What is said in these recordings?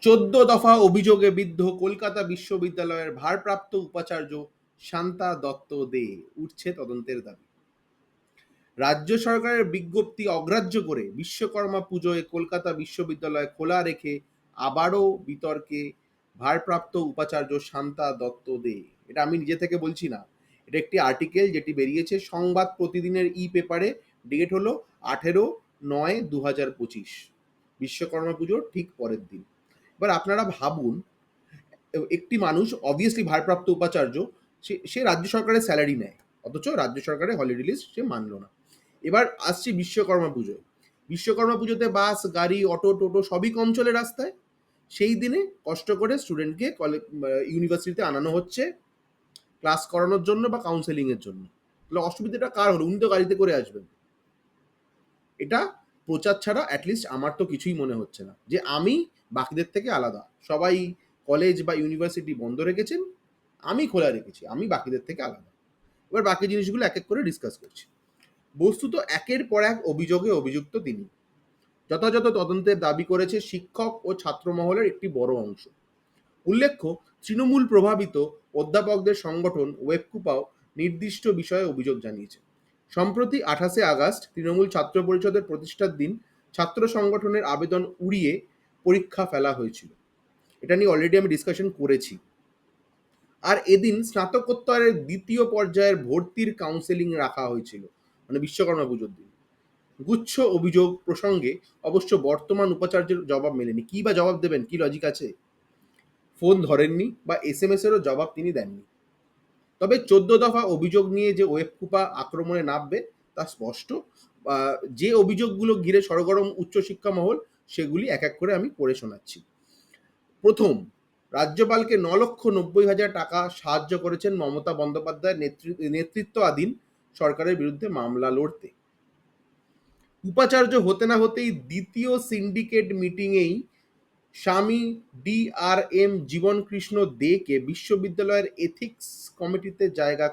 14 দফা অভিযোগে বিদ্ধ কলকাতা বিশ্ববিদ্যালয়ের ভারপ্রাপ্ত উপাচার্য শান্তা দত্ত দে, উঠছে তদন্তের দাবি। রাজ্য সরকারের বিজ্ঞপ্তি অগ্রাহ্য করে বিশ্বকর্মা পুজোয় কলকাতা বিশ্ববিদ্যালয় খোলা রেখে আবারও বিতর্কে ভারপ্রাপ্ত উপাচার্য শান্তা দত্ত দে। এটা আমি নিজে থেকে বলছি না, এটা একটি আর্টিকেল যেটি বেরিয়েছে সংবাদ প্রতিদিনের পেপারে। ডেট হলো 18/9/2025, বিশ্বকর্মা পুজোর ঠিক পরের দিন। এবার আপনারা ভাবুন, একটি মানুষ অবভিয়াসলি ভারপ্রাপ্ত উপাচার্য, সে রাজ্য সরকারের স্যালারি নেয়, অথচ রাজ্য সরকারের হলিডে লিস্ট সে মানল না। এবার আসছি বিশ্বকর্মা পুজোয়। বিশ্বকর্মা পুজোতে বাস, গাড়ি, অটো, টোটো সবই কম চলে রাস্তায়। সেই দিনে কষ্ট করে স্টুডেন্টকে ইউনিভার্সিটিতে আনানো হচ্ছে ক্লাস করানোর জন্য বা কাউন্সেলিংয়ের জন্য। তাহলে অসুবিধাটা কার হলো? উনি তো গাড়িতে করে আসবেন। এটা প্রচার ছাড়া অ্যাটলিস্ট আমার তো কিছুই মনে হচ্ছে না যে আমি বাকিদের থেকে আলাদা। সবাই কলেজ বা ইউনিভার্সিটি বন্ধ রেখেছেন, আমি খোলা রেখেছি, আমি বাকিদের থেকে আলাদা। এবার বাকি জিনিসগুলো এক এক করে ডিসকাস করছি। বস্তুত একের পর এক অভিযোগে অভিযুক্ত তিনি। যথাযথ তদন্তের দাবি করেছে শিক্ষক ও ছাত্র মহলের একটি বড় অংশ। উল্লেখ্য, তৃণমূল প্রভাবিত অধ্যাপকদের সংগঠন ওয়েবকুপাও নির্দিষ্ট বিষয়ে অভিযোগ জানিয়েছে। সম্প্রতি 28 আগস্ট তৃণমূল ছাত্র পরিষদের প্রতিষ্ঠার দিন ছাত্র সংগঠনের আবেদন উড়িয়ে পরীক্ষা ফেলা হয়েছিল। এটা নিয়ে অলরেডি আমি ডিসকাশন করেছি। আর এদিন স্নাতকোত্তরের দ্বিতীয় পর্যায়ের ভর্তির কাউন্সেলিং রাখা হয়েছিল, মানে বিশ্বকর্মা পুজোর দিন। গুচ্ছ অভিযোগ প্রসঙ্গে অবশ্য বর্তমান উপাচার্যের জবাব মেলেনি। কি বা জবাব দেবেন? কি লজিক আছে? ফোন ধরেননি বা SMS-এরও জবাব তিনি দেননি। তবে 14 দফা অভিযোগ নিয়ে যে ওয়েবকুপা আক্রমণে নামবে তা স্পষ্ট। যে অভিযোগগুলো ঘিরে সরগরম উচ্চশিক্ষা মহল, সেগুলি এক এক করে আমি পড়ে শোনাচ্ছি। প্রথম, রাজ্যপালকে 9,90,000 টাকা সাহায্য করেছেন মমতা বন্দ্যোপাধ্যায়ের নেতৃত্বাধীন সরকারের বিরুদ্ধে মামলা লড়তে। উপাচার্য হতে না হতেই দ্বিতীয় সিন্ডিকেট মিটিংয়েই স্বামী DRM জীবনকৃষ্ণ দেকে বিশ্ববিদ্যালয়ের এথিক্স কমিটিতে জায়গা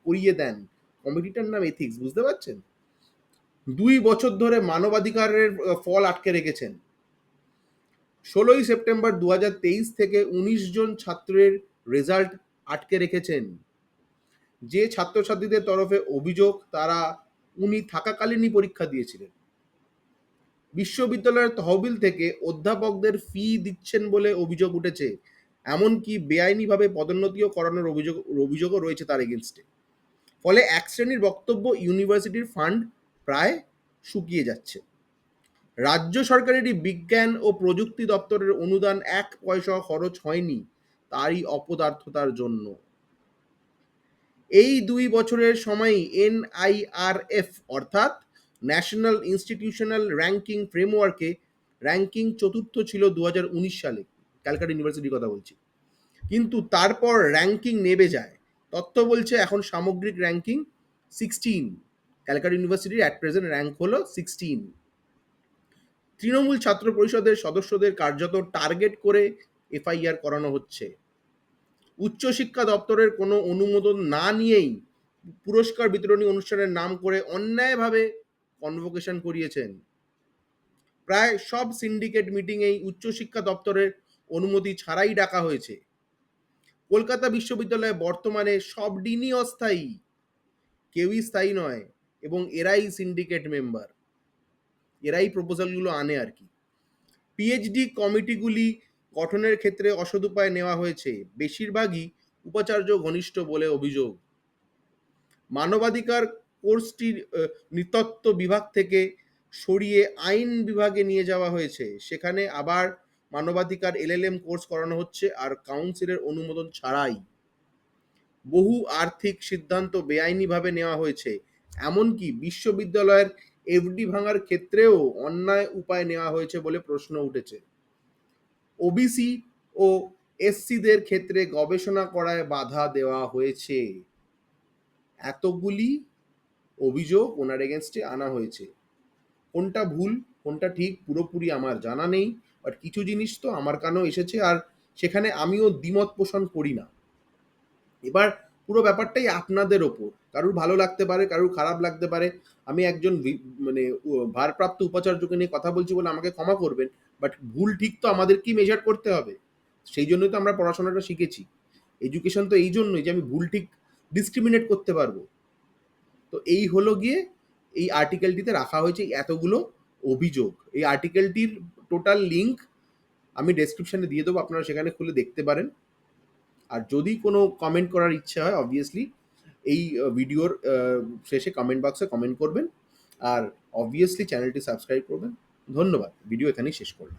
করিয়ে দেন। কমিটিটার নাম এথিক্স, বুঝতে পারছেন? 2 বছর ধরে মানবাধিকারের ফল আটকে রেখেছেন। 16 সেপ্টেম্বর 2023 থেকে 19 জন ছাত্রের রেজাল্ট আটকে রেখেছেন। যে ছাত্রছাত্রীদের তরফে অভিযোগ তারা উনি থাকাকালীনই পরীক্ষা দিয়েছিলেন। বিশ্ববিদ্যালয়ের তহবিল থেকে অধ্যাপকদের ফি দিচ্ছেন বলে অভিযোগ উঠেছে। এমনকি বেআইনিভাবে পদোন্নতিও করানোর অভিযোগও রয়েছে তার এগেনস্টে। ফলে এক শ্রেণীর বক্তব্য ইউনিভার্সিটির ফান্ড প্রায় শুকিয়ে যাচ্ছে। রাজ্য সরকারেরই বিজ্ঞান ও প্রযুক্তি দপ্তরের অনুদান 1 পয়সা খরচ হয়নি তারই অপদার্থতার জন্য। এই 2 বছরের সময়ই NIRF অর্থাৎ ন্যাশনাল ইনস্টিটিউশনাল র্যাঙ্কিং ফ্রেমওয়ার্কে র্যাঙ্কিং 4র্থ ছিল 2019 সালে, ক্যালকাটা ইউনিভার্সিটির কথা বলছি। কিন্তু তারপর র্যাঙ্কিং নেমে যায়। তথ্য বলছে এখন সামগ্রিক র্যাঙ্কিং 16। ক্যালকাটা ইউনিভার্সিটির অ্যাট প্রেজেন্ট র্যাঙ্ক হলো 16। তৃণমূল ছাত্র পরিষদের সদস্যদের কার্যত টার্গেট করে FIR করানো হচ্ছে। উচ্চশিক্ষা দপ্তরের কোনো অনুমোদন না নিয়েই পুরস্কার বিতরণী অনুষ্ঠানের নাম করে অন্যায়ভাবে কনভোকেশন করিয়েছেন। প্রায় সব সিন্ডিকেট মিটিংয়েই উচ্চশিক্ষা দপ্তরের অনুমতি ছাড়াই ডাকা হয়েছে। কলকাতা বিশ্ববিদ্যালয়ে বর্তমানে সব ডিনই অস্থায়ী, কেউই স্থায়ী নয়, এবং এরাই সিন্ডিকেট মেম্বার, এরাই প্রপোজালগুলো আনে আর কি। PhD কমিটিগুলি গঠনের ক্ষেত্রে অসদুপায় নেওয়া হয়েছে, বেশিরভাগই উপাচার্য ঘনিষ্ঠ বলে অভিযোগ। মানবাধিকার কোর্সটির নৃতত্ত্ব বিভাগ থেকে সরিয়ে আইন বিভাগে নিয়ে যাওয়া হয়েছে, সেখানে আবার মানবাধিকার LLM কোর্স করানো হচ্ছে, আর কাউন্সিলের অনুমোদন ছাড়াই। বহু আর্থিক সিদ্ধান্ত বেআইনিভাবে নেওয়া হয়েছে, এমনকি বিশ্ববিদ্যালয়ের FD ভাঙার ক্ষেত্রেও অন্যায় উপায় নেওয়া হয়েছে বলে প্রশ্ন উঠেছে। OBC ও SCদের ক্ষেত্রে গবেষণা করায় বাধা দেওয়া হয়েছে। এতগুলি অভিযোগ ওনার এগেনস্টে আনা হয়েছে। কোনটা ভুল কোনটা ঠিক পুরোপুরি আমার জানা নেই, বাট কিছু জিনিস তো আমার কানেও এসেছে, আর সেখানে আমিও দ্বিমত পোষণ করি না। এবার পুরো ব্যাপারটাই আপনাদের ওপর, কারুর ভালো লাগতে পারে, কারুর খারাপ লাগতে পারে। আমি একজন মানে ভারপ্রাপ্ত উপাচার্যকে নিয়ে কথা বলছি বলে আমাকে ক্ষমা করবেন, বাট ভুল ঠিক তো আমাদেরকেই মেজার করতে হবে। সেই জন্যই তো আমরা পড়াশোনাটা শিখেছি। এডুকেশন তো এই জন্যই যে আমি ভুল ঠিক ডিসক্রিমিনেট করতে পারবো। তো এই হলো গিয়ে এই আর্টিকেলটিতে রাখা হয়েছে এতগুলো অভিযোগ। এই আর্টিকেলটির টোটাল লিঙ্ক আমি ডেসক্রিপশনে দিয়ে দেবো, আপনারা সেখানে খুলে দেখতে পারেন। আর যদি কোনো কমেন্ট করার ইচ্ছে হয় অবভিয়াসলি এই ভিডিওর শেষে কমেন্ট বক্সে কমেন্ট করবেন। আর অবভিয়াসলি চ্যানেলটি সাবস্ক্রাইব করবেন। ধন্যবাদ। ভিডিও এখানেই শেষ করলাম।